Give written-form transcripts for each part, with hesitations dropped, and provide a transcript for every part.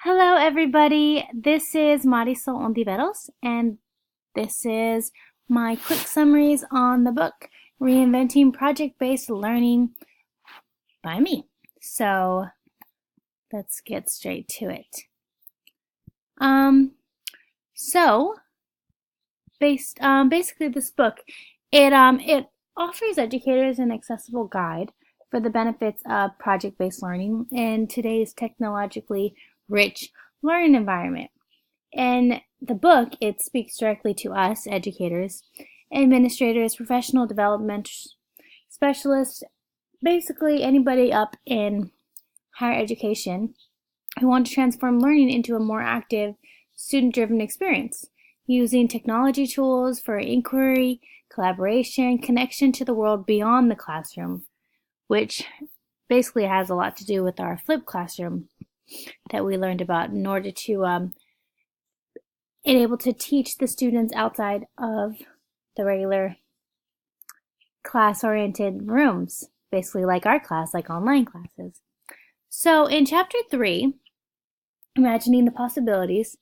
Hello, everybody. This is Marisol Ontiveros, and this is my quick summaries on the book Reinventing Project-Based Learning by me. So let's get straight to it. So basically, this book it offers educators an accessible guide for the benefits of project-based learning in today's technologically rich learning environment. In the book, it speaks directly to us, educators, administrators, professional development specialists, basically anybody up in higher education who want to transform learning into a more active, student-driven experience, using technology tools for inquiry, collaboration, connection to the world beyond the classroom, which basically has a lot to do with our flipped classroom that we learned about in order to able to teach the students outside of the regular class-oriented rooms, basically like our class, like online classes. So in chapter 3, Imagining the Possibilities,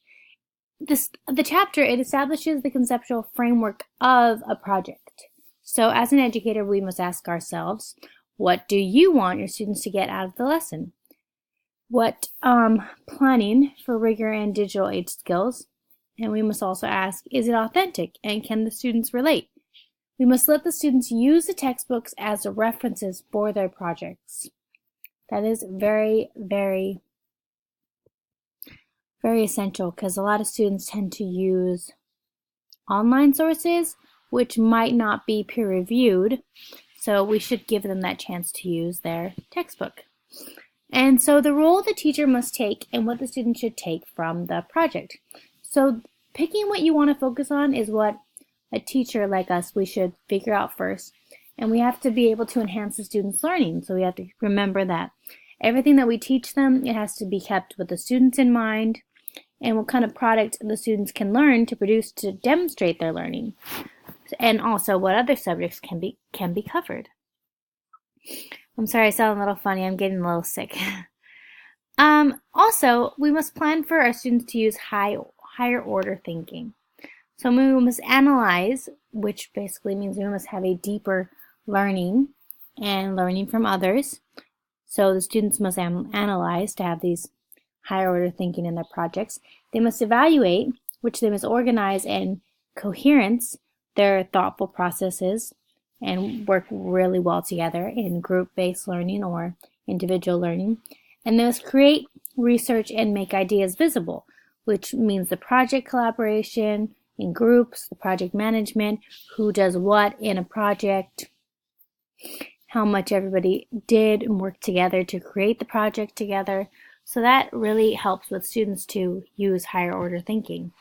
the chapter, it establishes the conceptual framework of a project. So as an educator, we must ask ourselves, what do you want your students to get out of the lesson? What planning for rigor and digital age skills? And we must also ask, is it authentic and can the students relate? We must let the students use the textbooks as references for their projects. That is very, very, very essential because a lot of students tend to use online sources which might not be peer-reviewed, so we should give them that chance to use their textbook. And so the role the teacher must take and what the student should take from the project. So picking what you want to focus on is what a teacher like us, we should figure out first. And we have to be able to enhance the students' learning. So we have to remember that everything that we teach them, it has to be kept with the students in mind and what kind of product the students can learn to produce to demonstrate their learning. And also what other subjects can be covered. I'm sorry I sound a little funny. I'm getting a little sick. Also, we must plan for our students to use higher order thinking. So we must analyze, which basically means we must have a deeper learning and learning from others. So the students must analyze to have these higher order thinking in their projects. They must evaluate, which they must organize and coherence their thoughtful processes and work really well together in group-based learning or individual learning. And they must create, research, and make ideas visible, which means the project collaboration in groups, the project management, who does what in a project, how much everybody did and worked together to create the project together. So that really helps with students to use higher order thinking.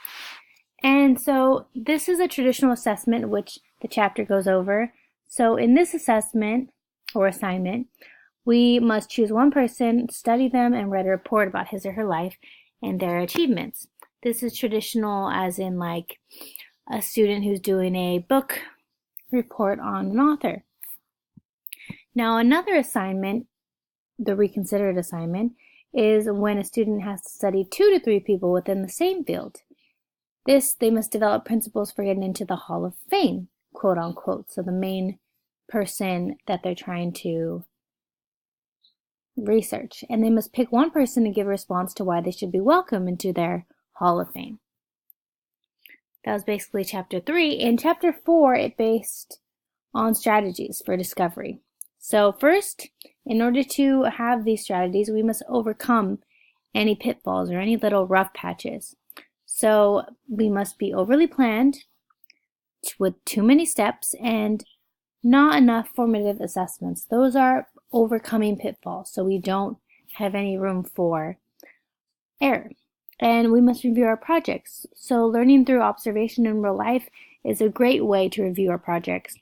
And so this is a traditional assessment which the chapter goes over. So in this assessment or assignment, we must choose one person, study them, and write a report about his or her life and their achievements. This is traditional as in like a student who's doing a book report on an author. Now another assignment, the reconsidered assignment, is when a student has to study 2 to 3 people within the same field. They must develop principles for getting into the Hall of Fame, quote unquote. So the main person that they're trying to research. And they must pick one person to give a response to why they should be welcome into their Hall of Fame. That was basically chapter 3. In chapter 4, it based on strategies for discovery. So first, in order to have these strategies, we must overcome any pitfalls or any little rough patches. So we must be overly planned with too many steps and not enough formative assessments. Those are overcoming pitfalls, so we don't have any room for error. And we must review our projects. So learning through observation in real life is a great way to review our projects.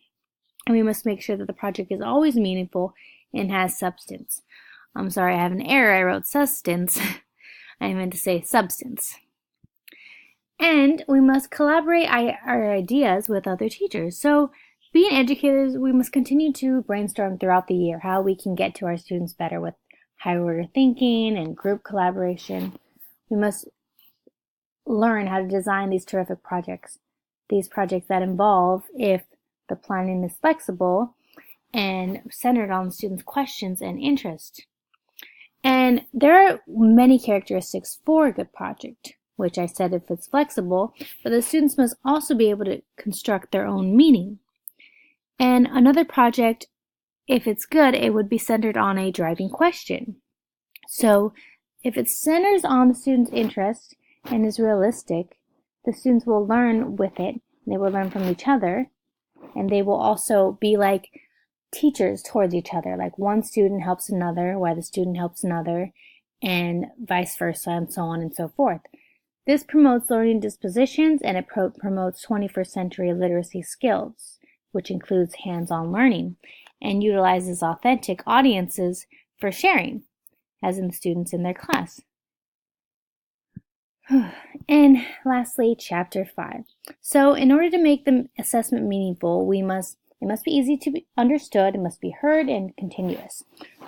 And we must make sure that the project is always meaningful and has substance. I'm sorry, I have an error. I wrote sustenance. I meant to say substance. And we must collaborate our ideas with other teachers. So being educators, we must continue to brainstorm throughout the year how we can get to our students better with higher order thinking and group collaboration. we must learn how to design these terrific projects. These projects that involve, if the planning is flexible and centered on the students' questions and interest. And there are many characteristics for a good project, which I said if it's flexible, but the students must also be able to construct their own meaning. And another project, if it's good, it would be centered on a driving question. So if it centers on the student's interest and is realistic, the students will learn with it, and they will learn from each other, and they will also be like teachers towards each other, like one student helps another while the student helps another, and vice versa, and so on and so forth. This promotes learning dispositions, and it promotes 21st century literacy skills, which includes hands-on learning, and utilizes authentic audiences for sharing, as in the students in their class. And lastly, chapter 5. So in order to make the assessment meaningful, it must be easy to be understood, it must be heard, and continuous.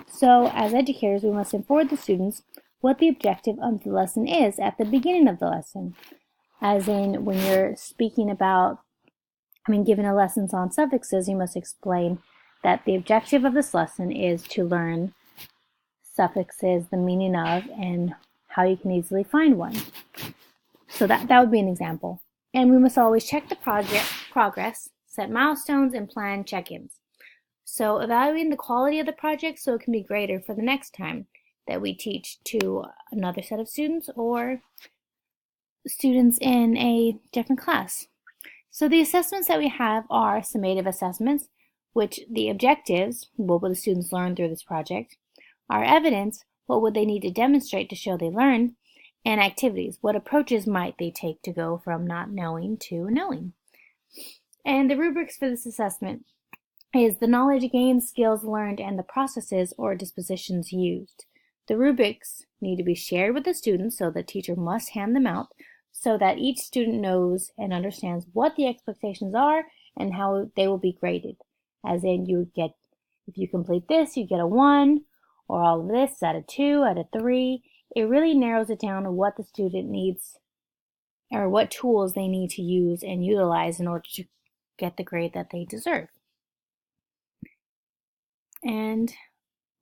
So as educators, we must inform the students what the objective of the lesson is at the beginning of the lesson. As in, when you're speaking about, given a lesson on suffixes, you must explain that the objective of this lesson is to learn suffixes, the meaning of, and how you can easily find one. So that would be an example. And we must always check the progress, set milestones, and plan check-ins. So evaluating the quality of the project so it can be greater for the next time that we teach to another set of students or students in a different class. So the assessments that we have are summative assessments, which the objectives, what will the students learn through this project, our evidence, what would they need to demonstrate to show they learned, and activities, what approaches might they take to go from not knowing to knowing. And the rubrics for this assessment is the knowledge gained, skills learned, and the processes or dispositions used. The rubrics need to be shared with the students, so the teacher must hand them out so that each student knows and understands what the expectations are and how they will be graded. As in, if you complete this, you get a 1, or all of this out of 2, out of 3. It really narrows it down to what the student needs or what tools they need to use and utilize in order to get the grade that they deserve. And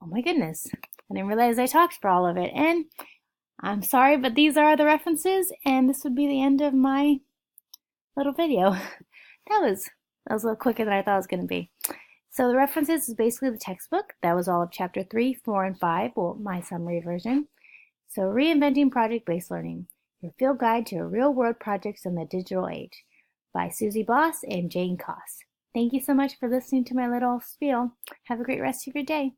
oh my goodness, I didn't realize I talked for all of it. And I'm sorry, but these are the references, and this would be the end of my little video. That was a little quicker than I thought it was going to be. So the references is basically the textbook. That was all of chapter 3, 4, and 5, well, my summary version. So Reinventing Project-Based Learning, your field guide to real-world projects in the digital age, by Susie Boss and Jane Koss. Thank you so much for listening to my little spiel. Have a great rest of your day.